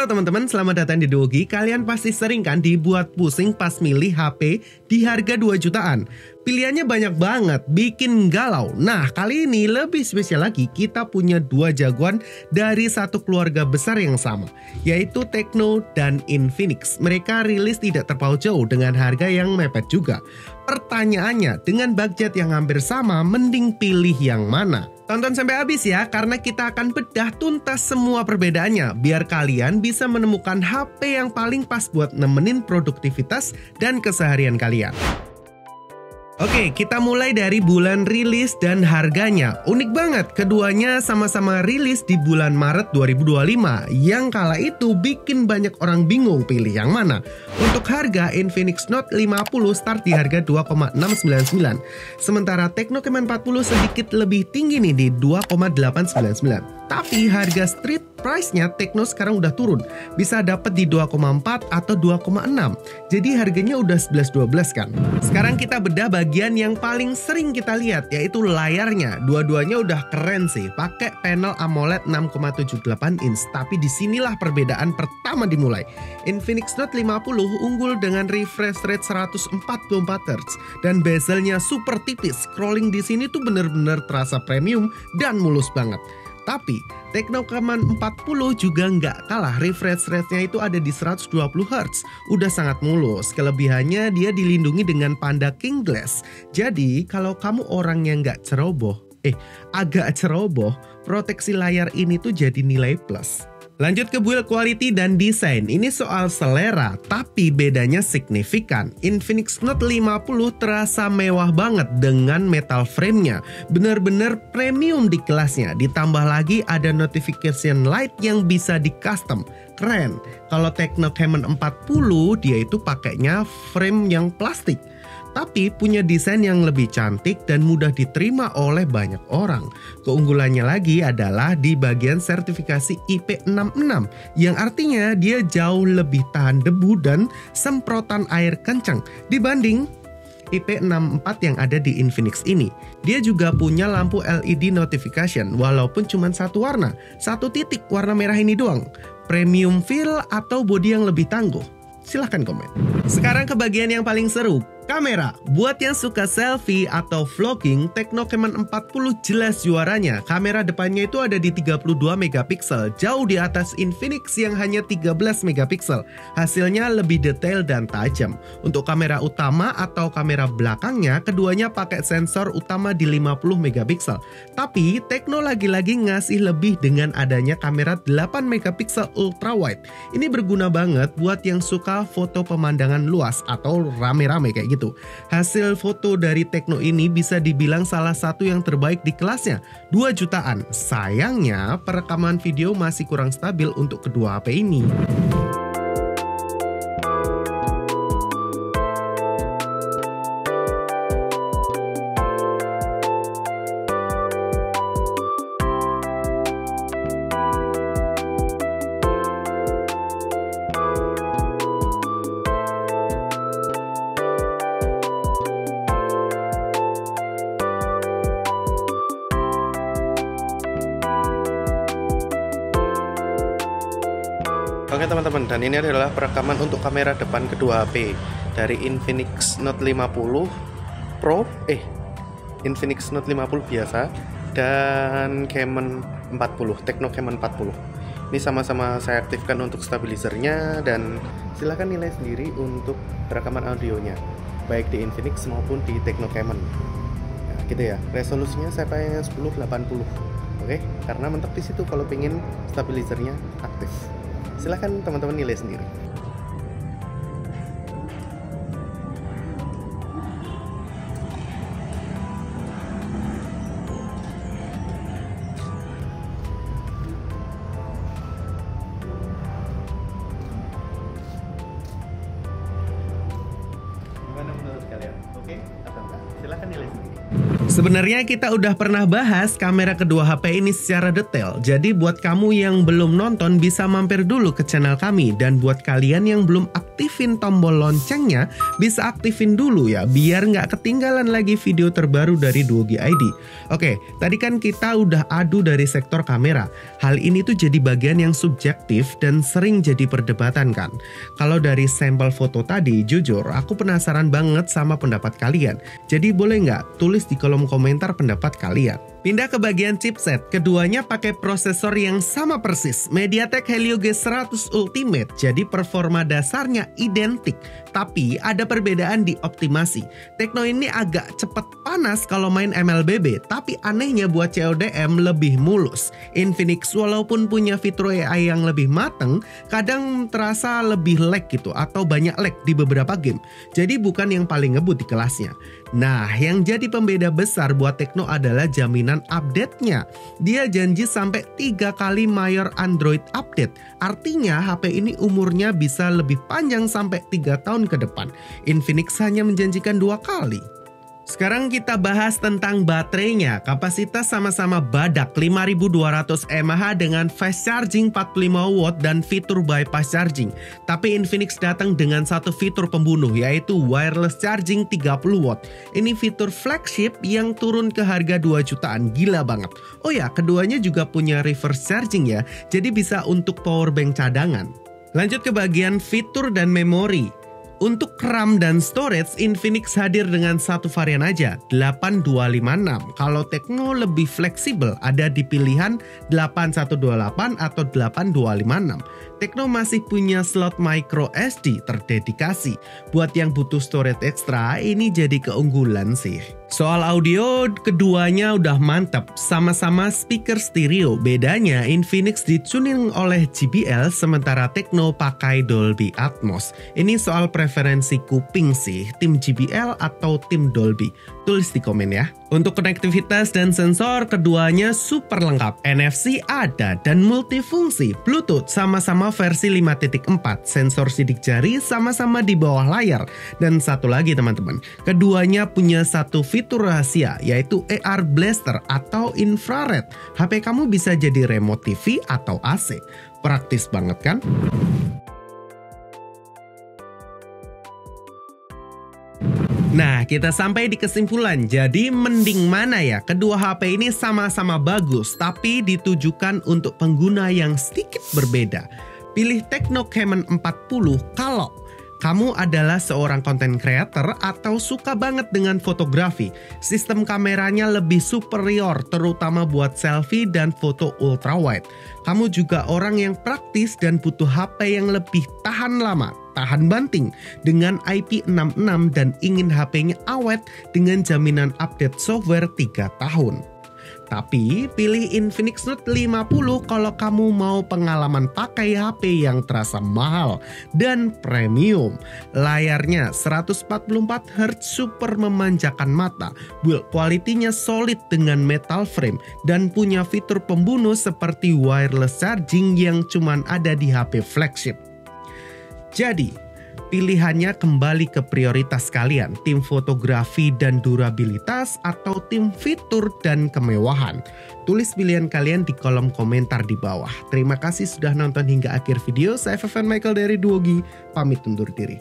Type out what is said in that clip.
Halo teman-teman, selamat datang di Dogi. Kalian pasti sering kan dibuat pusing pas milih HP di harga 2 jutaan. Pilihannya banyak banget, bikin galau. Nah, kali ini lebih spesial lagi, kita punya 2 jagoan dari satu keluarga besar yang sama, yaitu Tecno dan Infinix. Mereka rilis tidak terpaut jauh dengan harga yang mepet juga. Pertanyaannya, dengan budget yang hampir sama, mending pilih yang mana? Tonton sampai habis ya, karena kita akan bedah tuntas semua perbedaannya, biar kalian bisa menemukan HP yang paling pas buat nemenin produktivitas dan keseharian kalian. Oke, kita mulai dari bulan rilis dan harganya. Unik banget, keduanya sama-sama rilis di bulan Maret 2025. Yang kala itu bikin banyak orang bingung pilih yang mana. Untuk harga, Infinix Note 50 start di harga 2,699. Sementara Tecno Camon 40 sedikit lebih tinggi nih di 2,899. Tapi harga street price-nya Tecno sekarang udah turun. Bisa dapat di 2,4 atau 2,6. Jadi harganya udah 11-12 kan. Sekarang kita bedah bagian yang paling sering kita lihat, yaitu layarnya. Dua-duanya udah keren sih, pakai panel AMOLED 6,78 inch. Tapi disinilah perbedaan pertama dimulai. Infinix Note 50 unggul dengan refresh rate 144 Hz dan bezelnya super tipis. Scrolling di sini tuh bener-bener terasa premium dan mulus banget. Tapi Tecno Camon 40 juga nggak kalah, refresh rate-nya itu ada di 120 Hz, udah sangat mulus. Kelebihannya dia dilindungi dengan Panda King Glass. Jadi kalau kamu orang yang nggak agak ceroboh, proteksi layar ini tuh jadi nilai plus. Lanjut ke build quality dan desain. Ini soal selera, tapi bedanya signifikan. Infinix Note 50 terasa mewah banget dengan metal frame-nya. Bener-bener premium di kelasnya. Ditambah lagi ada notification light yang bisa di custom. Keren. Kalau Tecno Camon 40 dia itu pakainya frame yang plastik, tapi punya desain yang lebih cantik dan mudah diterima oleh banyak orang. Keunggulannya lagi adalah di bagian sertifikasi IP66, yang artinya dia jauh lebih tahan debu dan semprotan air kencang dibanding IP64 yang ada di Infinix ini. Dia juga punya lampu LED notification, walaupun cuma satu warna, satu titik warna merah ini doang. Premium feel atau bodi yang lebih tangguh? Silahkan komen. Sekarang ke bagian yang paling seru, kamera. Buat yang suka selfie atau vlogging, Tecno Camon 40 jelas juaranya. Kamera depannya itu ada di 32 megapiksel, jauh di atas Infinix yang hanya 13 megapiksel. Hasilnya lebih detail dan tajam. Untuk kamera utama atau kamera belakangnya, keduanya pakai sensor utama di 50 megapiksel. Tapi Tecno lagi-lagi ngasih lebih dengan adanya kamera 8 megapiksel ultra wide. Ini berguna banget buat yang suka foto pemandangan luas atau rame-rame kayak gitu. Hasil foto dari Tecno ini bisa dibilang salah satu yang terbaik di kelasnya, 2 jutaan. Sayangnya perekaman video masih kurang stabil untuk kedua HP ini. Oke teman-teman, dan ini adalah perekaman untuk kamera depan kedua HP dari Infinix Note 50 Pro, Infinix Note 50 biasa dan Camon 40, Tecno Camon 40. Ini sama-sama saya aktifkan untuk stabilizernya, dan silahkan nilai sendiri untuk rekaman audionya, baik di Infinix maupun di Tecno Camon. Nah, gitu ya. Resolusinya saya pakai 1080. Oke, karena mentok di situ kalau pengen stabilizernya aktif. Silahkan teman-teman nilai sendiri. Gimana menurut kalian? Oke atau enggak? Silahkan nilai sendiri. Sebenarnya kita udah pernah bahas kamera kedua HP ini secara detail. Jadi buat kamu yang belum nonton bisa mampir dulu ke channel kami. Dan buat kalian yang belum aktifin tombol loncengnya, bisa aktifin dulu ya, biar nggak ketinggalan lagi video terbaru dari Duogi ID. Oke, tadi kan kita udah adu dari sektor kamera. Hal ini tuh jadi bagian yang subjektif dan sering jadi perdebatan kan. Kalau dari sampel foto tadi, jujur aku penasaran banget sama pendapat kalian. Jadi boleh nggak tulis di kolom komentar pendapat kalian. Pindah ke bagian chipset, keduanya pakai prosesor yang sama persis, MediaTek Helio G100 Ultimate, jadi performa dasarnya identik, tapi ada perbedaan di optimasi. Tekno ini agak cepat panas kalau main MLBB, tapi anehnya buat CODM lebih mulus. Infinix walaupun punya fitur AI yang lebih mateng, kadang terasa lebih lag gitu, atau banyak lag di beberapa game, jadi bukan yang paling ngebut di kelasnya. Nah, yang jadi pembeda besar buat Tekno adalah jaminan update-nya. Dia janji sampai 3 kali mayor Android update. Artinya HP ini umurnya bisa lebih panjang sampai 3 tahun ke depan. Infinix hanya menjanjikan 2 kali. Sekarang kita bahas tentang baterainya. Kapasitas sama-sama badak 5200 mAh dengan fast charging 45 watt dan fitur bypass charging. Tapi Infinix datang dengan satu fitur pembunuh, yaitu wireless charging 30 watt. Ini fitur flagship yang turun ke harga 2 jutaan, gila banget. Oh ya, keduanya juga punya reverse charging ya, jadi bisa untuk powerbank cadangan. Lanjut ke bagian fitur dan memori. Untuk RAM dan storage, Infinix hadir dengan satu varian aja, 8256. Kalau Tekno lebih fleksibel, ada di pilihan 8128 atau 8256. Tekno masih punya slot micro SD terdedikasi. Buat yang butuh storage ekstra, ini jadi keunggulan sih. Soal audio, keduanya udah mantap, sama-sama speaker stereo. Bedanya Infinix dituning oleh JBL, sementara Tekno pakai Dolby Atmos. Ini soal preferensi kuping sih, tim JBL atau tim Dolby. Tulis di komen ya. Untuk konektivitas dan sensor, keduanya super lengkap. NFC ada dan multifungsi. Bluetooth sama-sama versi 5.4. Sensor sidik jari sama-sama di bawah layar. Dan satu lagi teman-teman, keduanya punya satu fitur rahasia, yaitu AR Blaster atau infrared. HP kamu bisa jadi remote TV atau AC. Praktis banget kan? Nah, kita sampai di kesimpulan. Jadi mending mana ya? Kedua HP ini sama-sama bagus, tapi ditujukan untuk pengguna yang sedikit berbeda. Pilih Tekno Camon 40 kalau kamu adalah seorang content creator atau suka banget dengan fotografi. Sistem kameranya lebih superior, terutama buat selfie dan foto ultrawide. Kamu juga orang yang praktis dan butuh HP yang lebih tahan lama, tahan banting dengan IP66 dan ingin HP-nya awet dengan jaminan update software 3 tahun. Tapi pilih Infinix Note 50 kalau kamu mau pengalaman pakai HP yang terasa mahal dan premium. Layarnya 144Hz super memanjakan mata, build quality-nya solid dengan metal frame, dan punya fitur pembunuh seperti wireless charging yang cuman ada di HP flagship. Jadi, pilihannya kembali ke prioritas kalian, tim fotografi dan durabilitas atau tim fitur dan kemewahan. Tulis pilihan kalian di kolom komentar di bawah. Terima kasih sudah nonton hingga akhir video. Saya Feven Michael dari Duogi, pamit undur diri.